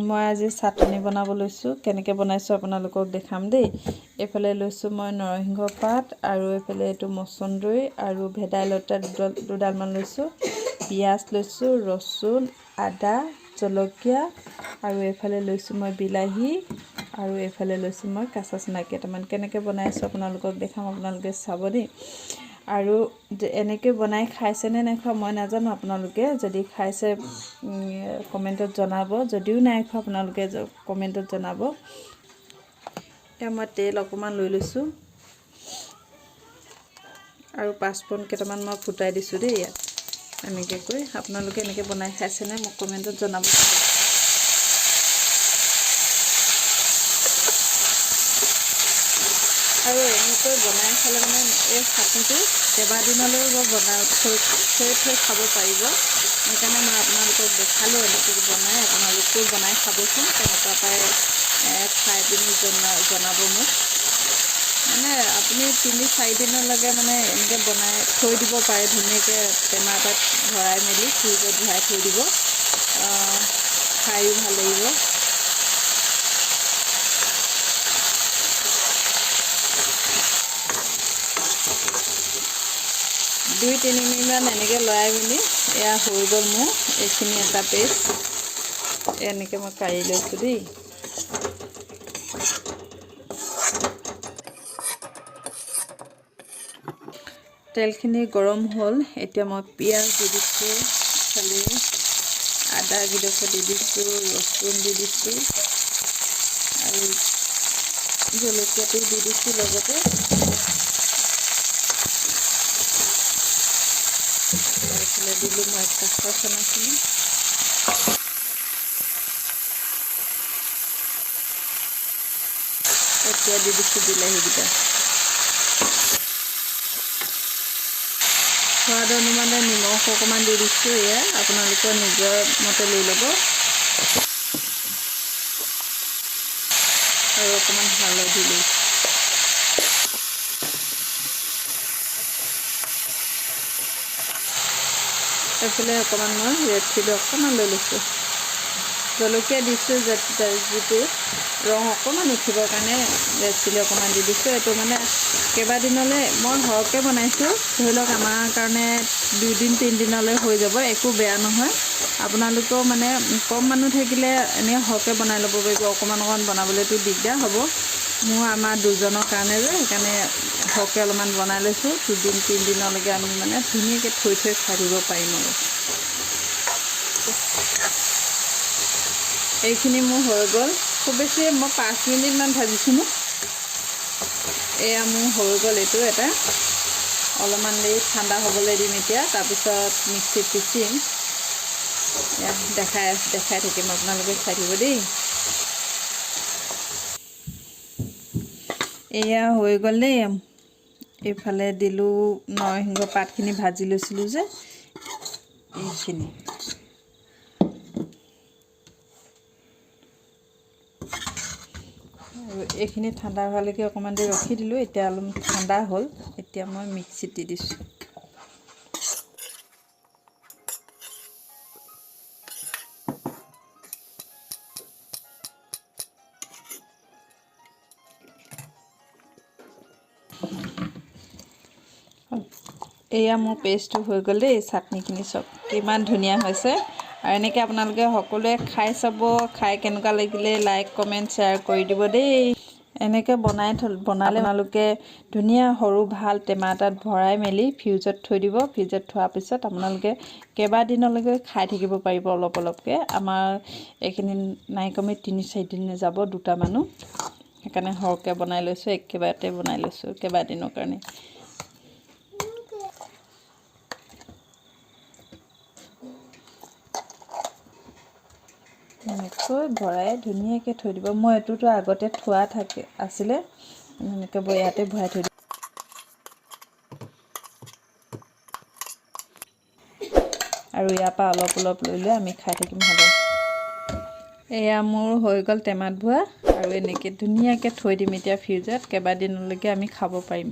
মই আজি চাটনি বনাব লৈছোঁ। কেনেকৈ বনাইছোঁ আপোনালোকক দেখাম দেই। এইফালে লৈছোঁ মই নৰসিংহ পাত আৰু এইফালে এইটো মচন্দৰী আৰু ভেদাইলতা দুডালমান লৈছোঁ। পিঁয়াজ লৈছোঁ, ৰচুন, আদা, জলকীয়া আৰু এইফালে লৈছোঁ মই বিলাহী আৰু এইফালে লৈছোঁ মই কাঁচা চনা কেইটামান। কেনেকৈ বনাইছোঁ আপোনালোকক দেখাম, আপোনালোকে চাব দেই। আৰু এনেকৈ বনাই খাইছেনে নাই খোৱা মই নাজানো। আপোনালোকে যদি খাইছে কমেণ্টত জনাব, যদিও নাই খোৱা আপোনালোকে কমেণ্টত জনাব। এতিয়া মই তেল অকণমান লৈ লৈছোঁ আৰু পাঁচফোৰণ কেইটামান মই ফুটাই দিছোঁ দেই ইয়াত। এনেকৈ কৈ আপোনালোকে এনেকৈ বনাই খাইছেনে মোক কমেণ্টত জনাব। আৰু এনেকৈ বনাই খালে মানে এই চাটনিটো কেইবাদিনলৈও থৈ খাব পাৰিব। সেইকাৰণে মই আপোনালোকক দেখালোঁ এনেকৈ বনাই। আপোনালোকেও বনাই খাবচোন, কেনেকুৱা পায় খাই পিনি জনাব মোক। মানে আপুনি 3-4 দিনলৈকে মানে এনেকৈ বনাই থৈ দিব পাৰে ধুনীয়াকৈ। টেমা এটাত ভৰাই মেলি ফ্ৰিজত ভৰাই থৈ দিব, খায়ো ভাল লাগিব। 2-3 মিনিটমান এনেকৈ লৰাই মেলি এয়া হৈ গ'ল মোৰ এইখিনি এটা পেষ্ট। এনেকৈ মই কাঢ়ি লৈছোঁ দেই। তেলখিনি গৰম হ'ল। এতিয়া মই পিঁয়াজ দি দিছোঁ, খালি আদা গিডোখৰ দি দিছোঁ, ৰচুন দি দিছোঁ আৰু জলকীয়াটো দি দিছোঁ লগতে। এইফালে দিলোঁ মই কাঁচা চনাখিনি। এতিয়া দি দিছোঁ বিলাহীকেইটা। সোৱাদ অনুমানে নিমখ অকণমান দি দিছোঁ। এয়া আপোনালোকৰ নিজৰ মতে লৈ ল'ব। আৰু অকণমান হালধি লৈছোঁ। এইফালে অকণমান মই ৰেড চিলি অকণমান লৈ লৈছোঁ। জলকীয়া দিছোঁ যিটো ৰং অকণমান উঠিবৰ কাৰণে ৰেড চিলি অকণমান দি দিছোঁ। এইটো মানে কেইবাদিনলৈ মই সৰহকৈ বনাইছোঁ। ধৰি লওক আমাৰ কাৰণে 2-3 দিনলৈ হৈ যাব, একো বেয়া নহয়। আপোনালোকেও মানে কম মানুহ থাকিলে এনেই সৰহকৈ বনাই ল'ব পাৰিব। অকণমান বনাবলৈতো দিগদাৰ হ'ব। মোৰ আমাৰ 2জনৰ কাৰণে যে সেইকাৰণে সৰহকৈ অলপমান বনাই লৈছোঁ। 2-3 দিনলৈকে আমি মানে ধুনীয়াকৈ থৈ খাই দিব পাৰিম আৰু। এইখিনি মোৰ হৈ গ'ল। খুব বেছি মই 5 মিনিটমান ভাজিছিলোঁ। এয়া মোৰ হৈ গ'ল। এইটো এটা অলপমান দেৰি ঠাণ্ডা হ'বলৈ দিম এতিয়া, তাৰপিছত মিক্সিত পিচিম। এয়া দেখাই থাকিম, আপোনালোকে চাই থাকিব দেই। এয়া হৈ গ'ল দেই। এইফালে দিলোঁ নৰসিংহ পাতখিনি ভাজি লৈছিলোঁ যে এইখিনি। আৰু এইখিনি ঠাণ্ডা হোৱালৈকে অকণমান দেৰি ৰখি দিলোঁ। এতিয়া অলপ ঠাণ্ডা হ'ল। এতিয়া মই মিক্সিত দি দিছোঁ। এয়া মোৰ পেষ্টটো হৈ গ'ল দেই। চাটনিখিনি চব কিমান ধুনীয়া হৈছে। আৰু এনেকৈ আপোনালোকে সকলোৱে খাই চাব। খাই কেনেকুৱা লাগিলে লাইক, কমেণ্ট, শ্বেয়াৰ কৰি দিব দেই। এনেকৈ বনালে আপোনালোকে ধুনীয়া সৰু ভাল টেমা এটাত ভৰাই মেলি ফ্ৰিজত থৈ দিব। ফ্ৰিজত থোৱাৰ পিছত আপোনালোকে কেইবাদিনলৈকে খাই থাকিব পাৰিব অলপকৈ। আমাৰ এইখিনি নাই কমেও 3-4 দিন যাব, 2টা মানুহ। সেইকাৰণে সৰহকৈ বনাই লৈছোঁ, একেবাৰতে বনাই লৈছোঁ কেইবাদিনৰ কাৰণে। এনেকৈ ভৰাই ধুনীয়াকৈ থৈ দিব। মই এইটোতো আগতে থোৱা আছিলে, এনেকৈ ইয়াতে ভৰাই থৈ দিম। আৰু ইয়াৰ পৰা অলপ লৈ আমি খাই থাকিম সদায়। এয়া মোৰ হৈ গ'ল টেমাত ভৰোৱা। আৰু এনেকৈ ধুনীয়াকৈ থৈ দিম এতিয়া ফ্ৰিজত। কেইবাদিনলৈকে আমি খাব পাৰিম।